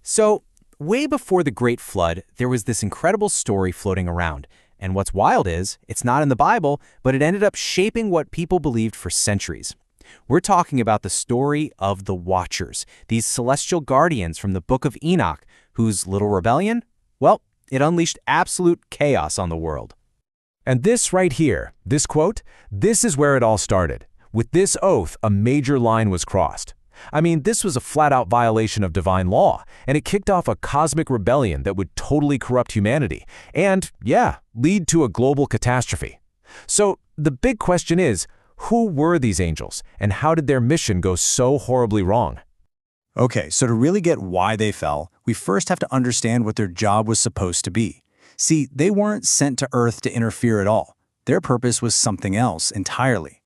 So, way before the Great Flood, there was this incredible story floating around. And what's wild is, it's not in the Bible, but it ended up shaping what people believed for centuries. We're talking about the story of the Watchers, these celestial guardians from the Book of Enoch, whose little rebellion, well, it unleashed absolute chaos on the world. And this right here, this quote, this is where it all started. With this oath, a major line was crossed. I mean, this was a flat-out violation of divine law, and it kicked off a cosmic rebellion that would totally corrupt humanity and, yeah, lead to a global catastrophe. So the big question is, who were these angels, and how did their mission go so horribly wrong? Okay, so to really get why they fell, we first have to understand what their job was supposed to be. See, they weren't sent to Earth to interfere at all. Their purpose was something else entirely.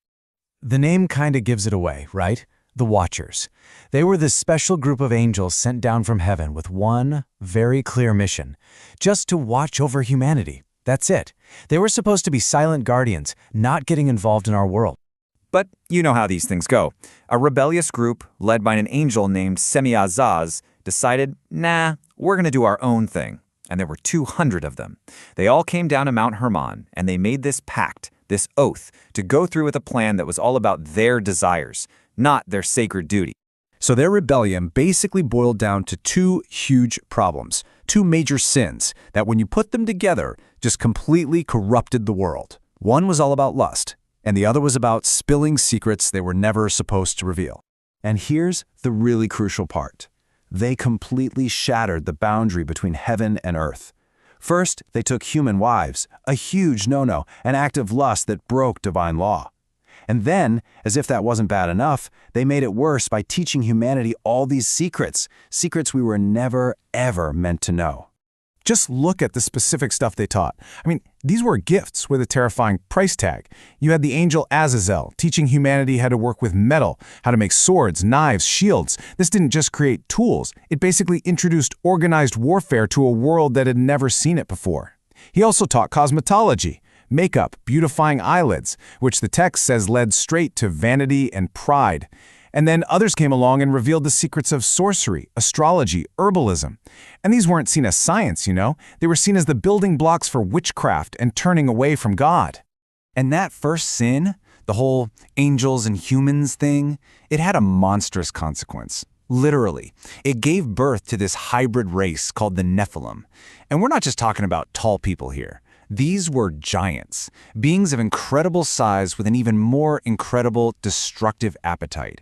The name kinda gives it away, right? The Watchers. They were this special group of angels sent down from heaven with one very clear mission, just to watch over humanity. That's it. They were supposed to be silent guardians, not getting involved in our world. But you know how these things go. A rebellious group, led by an angel named Semi-Azaz, decided, nah, we're going to do our own thing. And there were 200 of them. They all came down to Mount Hermon, and they made this pact, this oath, to go through with a plan that was all about their desires, not their sacred duty. So their rebellion basically boiled down to two huge problems, two major sins that when you put them together just completely corrupted the world. One was all about lust, and the other was about spilling secrets they were never supposed to reveal. And here's the really crucial part. They completely shattered the boundary between heaven and earth. First, they took human wives, a huge no-no, an act of lust that broke divine law. And then, as if that wasn't bad enough, they made it worse by teaching humanity all these secrets we were never, ever meant to know. Just look at the specific stuff they taught. I mean, these were gifts with a terrifying price tag. You had the angel Azazel teaching humanity how to work with metal, how to make swords, knives, shields. This didn't just create tools. It basically introduced organized warfare to a world that had never seen it before. He also taught cosmetology, makeup, beautifying eyelids, which the text says led straight to vanity and pride. And then others came along and revealed the secrets of sorcery, astrology, herbalism. And these weren't seen as science, you know. They were seen as the building blocks for witchcraft and turning away from God. And that first sin, the whole angels and humans thing, it had a monstrous consequence. Literally, it gave birth to this hybrid race called the Nephilim. And we're not just talking about tall people here. These were giants, beings of incredible size with an even more incredible destructive appetite.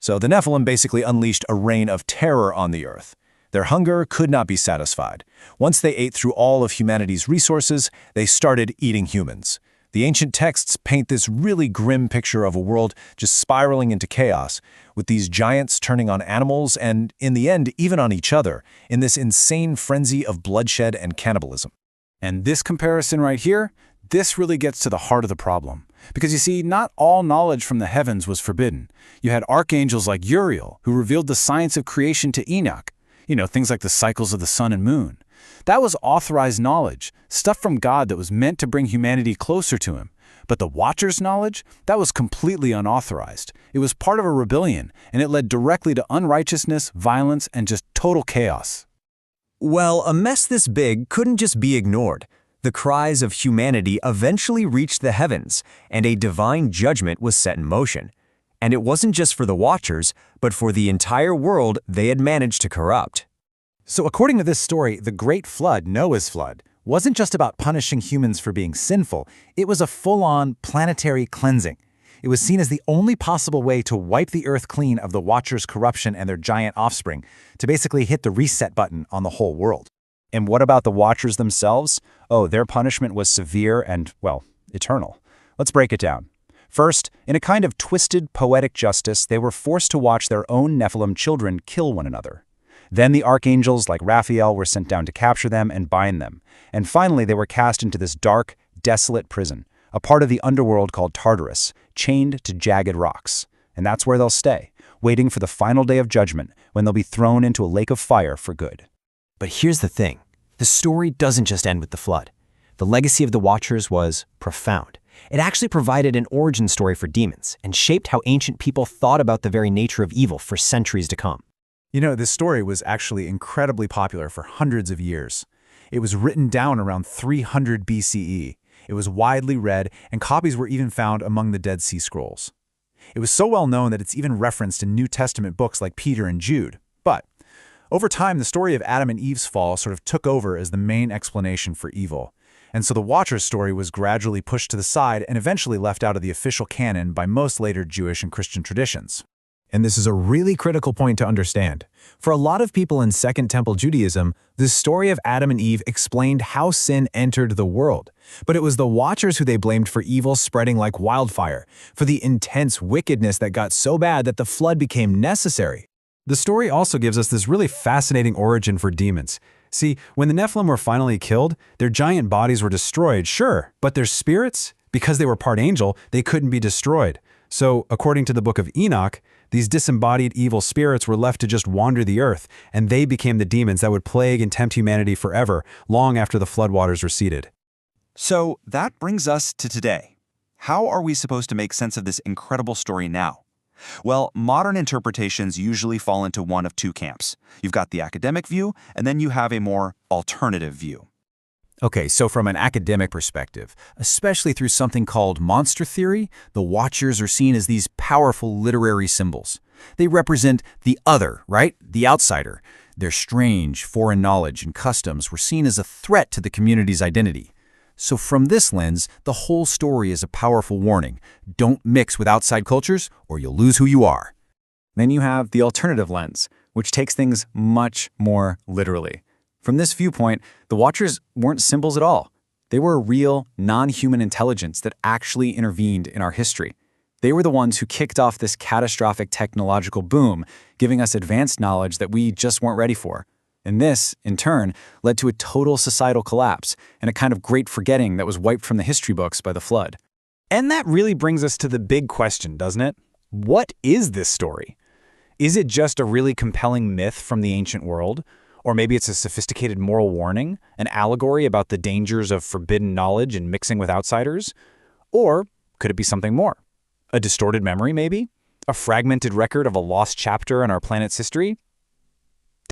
So the Nephilim basically unleashed a reign of terror on the earth. Their hunger could not be satisfied. Once they ate through all of humanity's resources, they started eating humans. The ancient texts paint this really grim picture of a world just spiraling into chaos, with these giants turning on animals and, in the end, even on each other, in this insane frenzy of bloodshed and cannibalism. And this comparison right here, this really gets to the heart of the problem. Because you see, not all knowledge from the heavens was forbidden. You had archangels like Uriel, who revealed the science of creation to Enoch. You know, things like the cycles of the sun and moon. That was authorized knowledge, stuff from God that was meant to bring humanity closer to him. But the Watchers' knowledge, that was completely unauthorized. It was part of a rebellion, and it led directly to unrighteousness, violence, and just total chaos. Well, a mess this big couldn't just be ignored. The cries of humanity eventually reached the heavens, and a divine judgment was set in motion. And it wasn't just for the Watchers, but for the entire world they had managed to corrupt. So according to this story, the Great Flood, Noah's flood, wasn't just about punishing humans for being sinful. It was a full-on planetary cleansing. It was seen as the only possible way to wipe the earth clean of the Watchers' corruption and their giant offspring, to basically hit the reset button on the whole world. And what about the Watchers themselves? Oh, their punishment was severe and, well, eternal. Let's break it down. First, in a kind of twisted, poetic justice, they were forced to watch their own Nephilim children kill one another. Then the archangels like Raphael were sent down to capture them and bind them. And finally, they were cast into this dark, desolate prison, a part of the underworld called Tartarus, chained to jagged rocks. And that's where they'll stay, waiting for the final day of judgment, when they'll be thrown into a lake of fire for good. But here's the thing. The story doesn't just end with the flood. The legacy of the Watchers was profound. It actually provided an origin story for demons and shaped how ancient people thought about the very nature of evil for centuries to come. You know, this story was actually incredibly popular for hundreds of years. It was written down around 300 BCE. It was widely read, and copies were even found among the Dead Sea Scrolls. It was so well known that it's even referenced in New Testament books like Peter and Jude. But over time, the story of Adam and Eve's fall sort of took over as the main explanation for evil. And so the Watcher's story was gradually pushed to the side and eventually left out of the official canon by most later Jewish and Christian traditions. And this is a really critical point to understand. For a lot of people in Second Temple Judaism, the story of Adam and Eve explained how sin entered the world. But it was the Watchers who they blamed for evil spreading like wildfire, for the intense wickedness that got so bad that the flood became necessary. The story also gives us this really fascinating origin for demons. See, when the Nephilim were finally killed, their giant bodies were destroyed, sure, but their spirits, because they were part angel, they couldn't be destroyed. So, according to the Book of Enoch, these disembodied evil spirits were left to just wander the earth, and they became the demons that would plague and tempt humanity forever, long after the floodwaters receded. So that brings us to today. How are we supposed to make sense of this incredible story now? Well, modern interpretations usually fall into one of two camps. You've got the academic view, and then you have a more alternative view. Okay, so from an academic perspective, especially through something called monster theory, the Watchers are seen as these powerful literary symbols. They represent the other, right? The outsider. Their strange, foreign knowledge and customs were seen as a threat to the community's identity. So from this lens, the whole story is a powerful warning. Don't mix with outside cultures or you'll lose who you are. Then you have the alternative lens, which takes things much more literally. From this viewpoint, the Watchers weren't symbols at all. They were a real, non-human intelligence that actually intervened in our history. They were the ones who kicked off this catastrophic technological boom, giving us advanced knowledge that we just weren't ready for. And this, in turn, led to a total societal collapse and a kind of great forgetting that was wiped from the history books by the flood. And that really brings us to the big question, doesn't it? What is this story? Is it just a really compelling myth from the ancient world? Or maybe it's a sophisticated moral warning, an allegory about the dangers of forbidden knowledge and mixing with outsiders? Or could it be something more? A distorted memory, maybe? A fragmented record of a lost chapter in our planet's history?